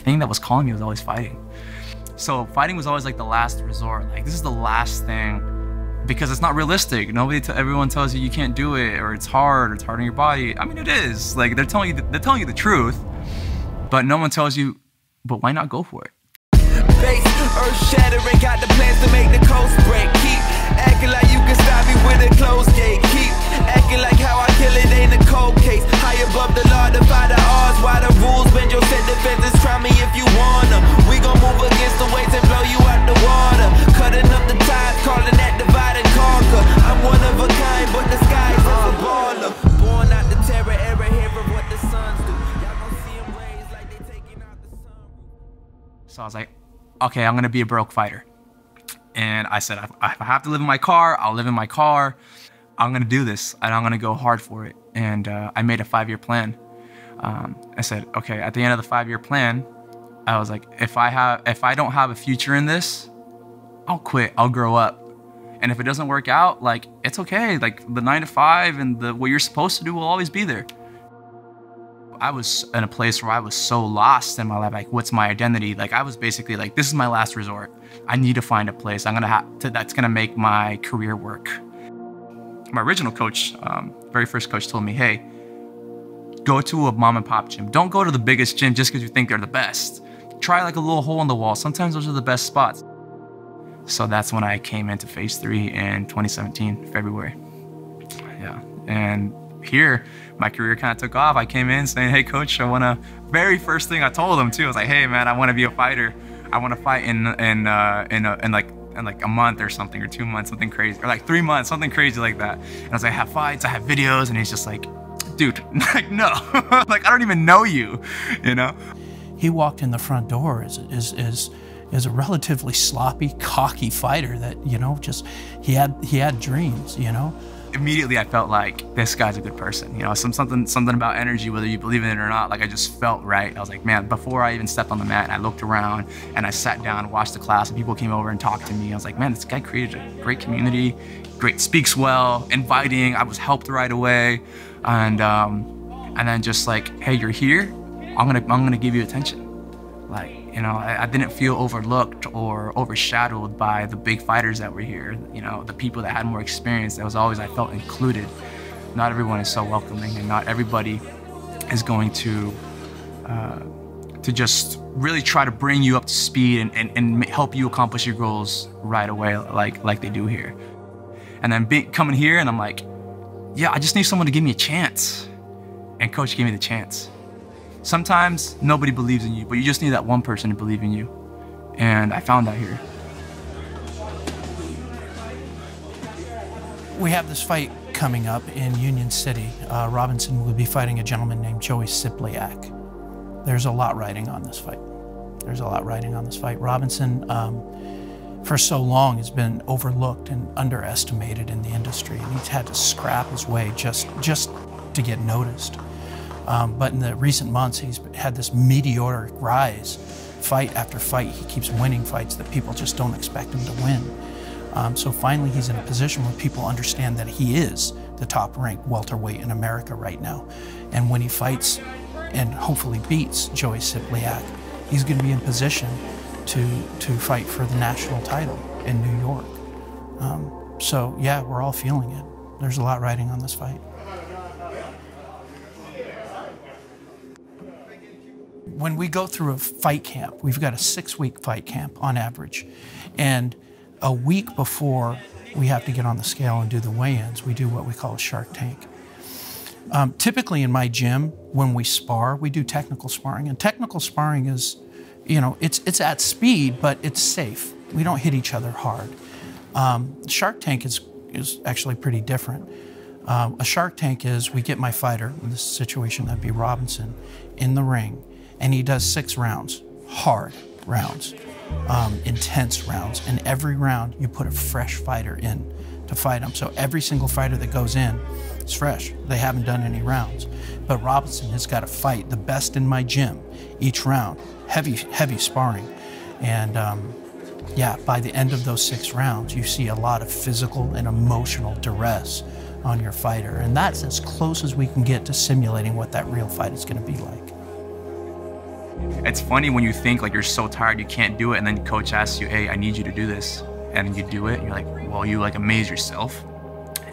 thing that was calling me was always fighting. So fighting was always like the last resort. Like, this is the last thing, because it's not realistic. Everyone tells you can't do it, or it's hard, or it's hard on your body. I mean, it is. Like, they're telling you the truth, but no one tells you, but why not go for it? Base, earth shattering, got the plans to make the coast break. Keep acting like you can stop me with a closed gate. Keep acting like how I kill it ain't a cold case. High above the law, defy the odds. Why the rules bend your set defenses? Try me if you wanna. We gon' move against the waves and blow you out the water. Cutting up the ties, calling that divide and conquer. I'm one of a kind, but the sky's a baller. Born out the terror era, here of what the suns do. Y'all gon' see them blaze like they taking out the sun. So I was like, okay, I'm gonna be a broke fighter. And I said, if I have to live in my car, I'll live in my car. I'm gonna do this, and I'm gonna go hard for it. And I made a 5-year plan. I said, okay, at the end of the 5-year plan, I was like, if I don't have a future in this, I'll quit, I'll grow up. And if it doesn't work out, like, it's okay. Like, the 9 to 5 and what you're supposed to do will always be there. I was in a place where I was so lost in my life. Like, what's my identity? Like, I was basically like, this is my last resort. I need to find a place that's gonna make my career work. My original coach, very first coach, told me, hey, go to a mom and pop gym. Don't go to the biggest gym just because you think they're the best. Try like a little hole in the wall. Sometimes those are the best spots. So that's when I came into Phas3 in 2017, February. Yeah, and here, my career kind of took off. I came in saying, hey coach, very first thing I told him too, I was like, hey man, I want to be a fighter. I want to fight in like a month or something, or 2 months, something crazy, or like 3 months, something crazy like that. And I was like, I have fights, I have videos, and he's just like, dude, like, no, like, I don't even know you, you know? He walked in the front door as a relatively sloppy, cocky fighter that, you know, just, he had dreams, you know? Immediately I felt like, this guy's a good person, you know, something about energy, whether you believe in it or not, like, I just felt right. I was like, man, before I even stepped on the mat, I looked around and I sat down and watched the class, and people came over and talked to me. I was like, man, this guy created a great community, great, speaks well, inviting. I was helped right away. And then just like, hey, you're here, I'm gonna give you attention. Like, you know, I didn't feel overlooked or overshadowed by the big fighters that were here. You know, the people that had more experience. That was always, I felt included. Not everyone is so welcoming, and not everybody is going to just really try to bring you up to speed and help you accomplish your goals right away, like they do here. And then coming here, and I'm like, yeah, I just need someone to give me a chance. And coach gave me the chance. Sometimes nobody believes in you, but you just need that one person to believe in you. And I found that here. We have this fight coming up in Union City. Robbinson will be fighting a gentleman named Joey Sipliak. There's a lot riding on this fight. There's a lot riding on this fight. Robinson, for so long, has been overlooked and underestimated in the industry, and he's had to scrap his way just to get noticed. But in the recent months, he's had this meteoric rise. Fight after fight, he keeps winning fights that people just don't expect him to win. So finally, he's in a position where people understand that he is the top-ranked welterweight in America right now. And when he fights and hopefully beats Joey Sipliak, he's going to be in position to fight for the national title in New York. So yeah, we're all feeling it. There's a lot riding on this fight. When we go through a fight camp, we've got a 6-week fight camp on average. And a week before we have to get on the scale and do the weigh-ins, we do what we call a shark tank. Typically in my gym, when we spar, we do technical sparring. And technical sparring is, you know, it's at speed, but it's safe. We don't hit each other hard. Shark tank is actually pretty different. A shark tank is, we get my fighter, in this situation that'd be Robinson, in the ring, and he does 6 rounds, hard rounds, intense rounds. And every round you put a fresh fighter in to fight him. So every single fighter that goes in is fresh. They haven't done any rounds. But Robinson has got to fight the best in my gym each round, heavy sparring. And yeah, by the end of those 6 rounds, you see a lot of physical and emotional duress on your fighter. And that's as close as we can get to simulating what that real fight is going to be like. It's funny when you think like you're so tired you can't do it, and then coach asks you, hey, I need you to do this, and you do it, and you're like, well, you like amaze yourself.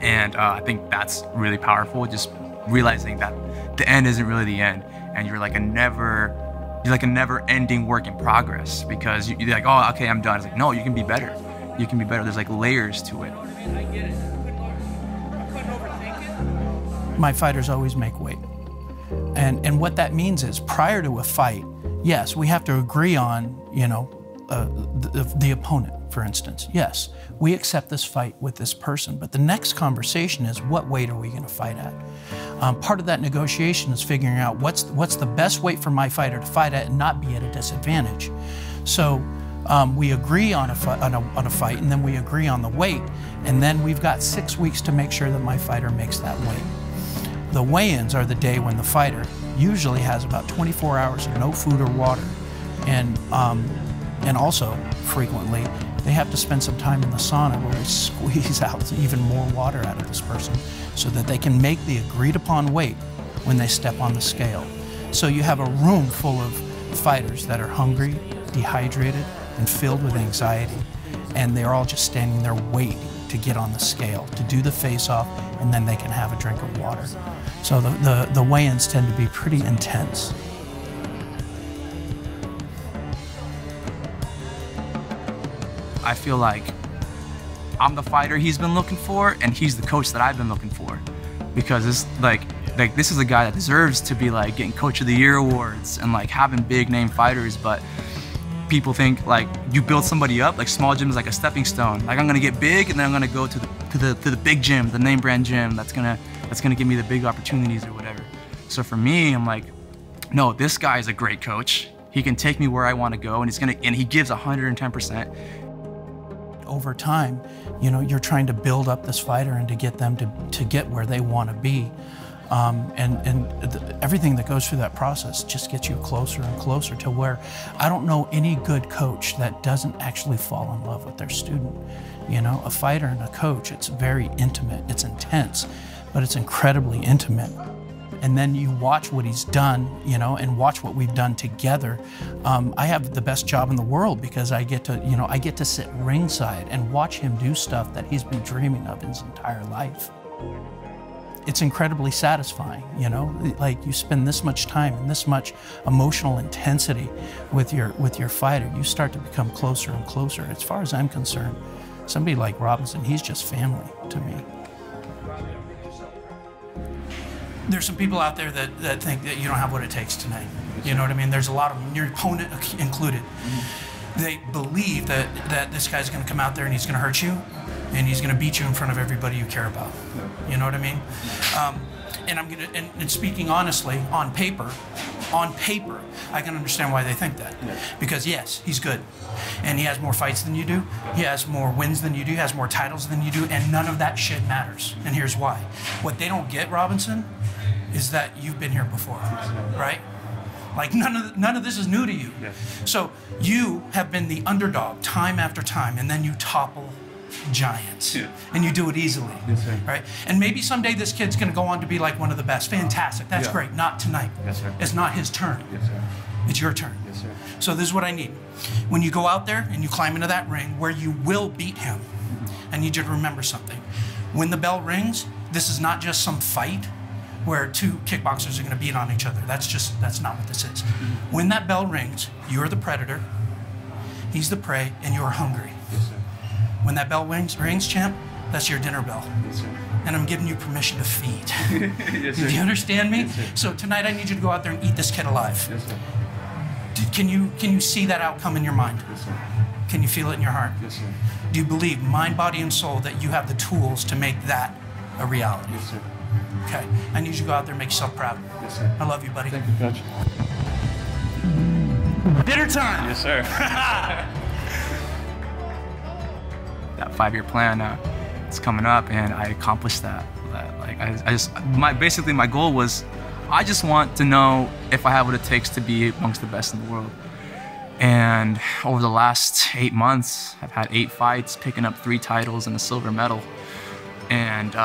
And I think that's really powerful, just realizing that the end isn't really the end, and you're like a never-ending work in progress, because you're like, oh, okay, I'm done. It's like, no, you can be better. You can be better. There's like layers to it. My fighters always make weight. And what that means is, prior to a fight, yes, we have to agree on, you know, the opponent, for instance. Yes, we accept this fight with this person, but the next conversation is, what weight are we going to fight at? Part of that negotiation is figuring out what's the best weight for my fighter to fight at and not be at a disadvantage. So we agree on a fight, and then we agree on the weight, and then we've got 6 weeks to make sure that my fighter makes that weight. The weigh-ins are the day when the fighter usually has about 24 hours of no food or water, and also frequently they have to spend some time in the sauna where we squeeze out even more water out of this person so that they can make the agreed upon weight when they step on the scale. So you have a room full of fighters that are hungry, dehydrated, and filled with anxiety, and they're all just standing there waiting to get on the scale, to do the face-off, and then they can have a drink of water. So the weigh-ins tend to be pretty intense. I feel like I'm the fighter he's been looking for, and he's the coach that I've been looking for, because it's like this is a guy that deserves to be like getting Coach of the Year awards and like having big name fighters, but people think like you build somebody up, like small gym is like a stepping stone. Like I'm gonna get big, and then I'm gonna go to the big gym, the name brand gym that's gonna give me the big opportunities or whatever. So for me, I'm like, no, this guy is a great coach. He can take me where I want to go, and he gives 110%. Over time, you know, you're trying to build up this fighter and to get them to get where they want to be. Everything that goes through that process just gets you closer and closer to where I don't know any good coach that doesn't actually fall in love with their student. You know, a fighter and a coach, it's very intimate, it's intense, but it's incredibly intimate. And then you watch what he's done, you know, and watch what we've done together. I have the best job in the world because I get to, you know, I get to sit ringside and watch him do stuff that he's been dreaming of his entire life. It's incredibly satisfying, you know, like you spend this much time and this much emotional intensity with your fighter, you start to become closer and closer. As far as I'm concerned, somebody like Robbinson, he's just family to me. There's some people out there that think that you don't have what it takes tonight. You know what I mean? There's a lot of them, your opponent included. They believe that this guy's gonna come out there and he's gonna hurt you, and he's gonna beat you in front of everybody you care about. You know what I mean? And speaking honestly, on paper, I can understand why they think that. Because yes, he's good. And he has more fights than you do. He has more wins than you do. He has more titles than you do. And none of that shit matters. And here's why. What they don't get, Robbinson, is that you've been here before, right? Like none of this is new to you. So you have been the underdog time after time, and then you topple giants, and you do it easily, right? And maybe someday this kid's gonna go on to be like one of the best. Fantastic, that's great. Not tonight. It's not his turn. It's your turn. So this is what I need. When you go out there and you climb into that ring where you will beat him, I need you to remember something. When the bell rings, this is not just some fight where two kickboxers are going to beat on each other. That's not what this is. When that bell rings, you're the predator, he's the prey, and you're hungry. When that bell rings, champ, that's your dinner bell. And I'm giving you permission to feed. Do you understand me? So tonight I need you to go out there and eat this kid alive. Can you see that outcome in your mind? Can you feel it in your heart? Do you believe, mind, body, and soul, that you have the tools to make that a reality? Okay, I need you to go out there and make yourself proud. I love you, buddy. Thank you, Coach. Dinner time! Yes, sir. That 5-year plan, it's coming up, and I accomplished that. Like basically my goal was, I just want to know if I have what it takes to be amongst the best in the world. And over the last 8 months, I've had 8 fights, picking up 3 titles and a silver medal. And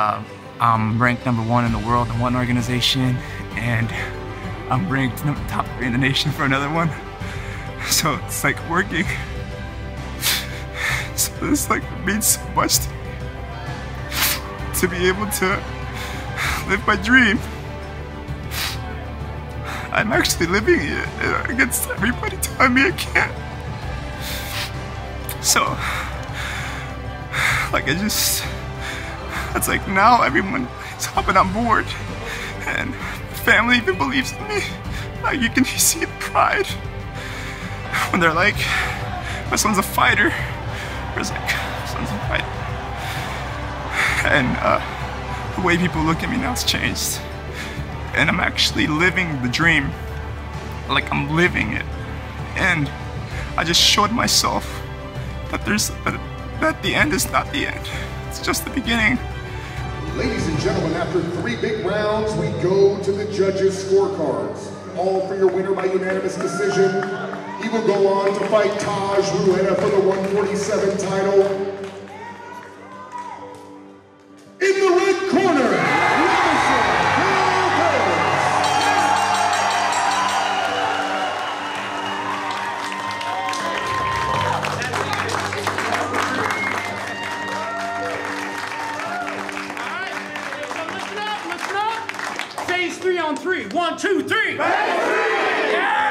I'm ranked #1 in the world in one organization, and I'm ranked top 3 in the nation for another one. So it's like working. So this like means so much to be able to live my dream. I'm actually living it against everybody telling me I can't. So, like it's like now everyone is hopping on board, and family even believes in me. Like you can see the pride when they're like, my son's a fighter. Or it's like, my son's a fighter. And the way people look at me now has changed. And I'm actually living the dream. Like I'm living it. And I just showed myself that that the end is not the end. It's just the beginning. Ladies and gentlemen, after 3 big rounds, we go to the judges' scorecards. All for your winner by unanimous decision. He will go on to fight Phas3 Muay Thai for the 147 title. In the red corner, Robbinson Galvez. Listen up. Phase 3 on 3. 1, 2, 3. Phase 3! Yeah!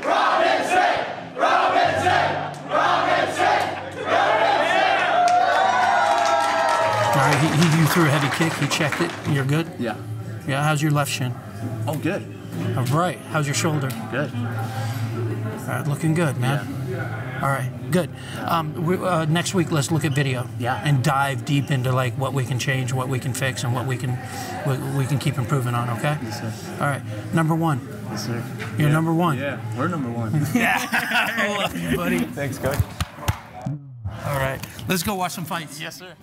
Robbinson! Robbinson! Robbinson! Robbinson! All right, you threw a heavy kick. He checked it. You're good? Yeah. Yeah, how's your left shin? Oh, good. All right, how's your shoulder? Good. All right, looking good, man. All right, good. Next week, let's look at video. Yeah. And dive deep into like what we can change, what we can fix, and what we can keep improving on. Okay. Yes, sir. All right. Number 1. Yes, sir. You're number 1. Yeah, we're number 1. Yeah. I love you, buddy. Thanks, coach. All right. Let's go watch some fights. Yes, sir.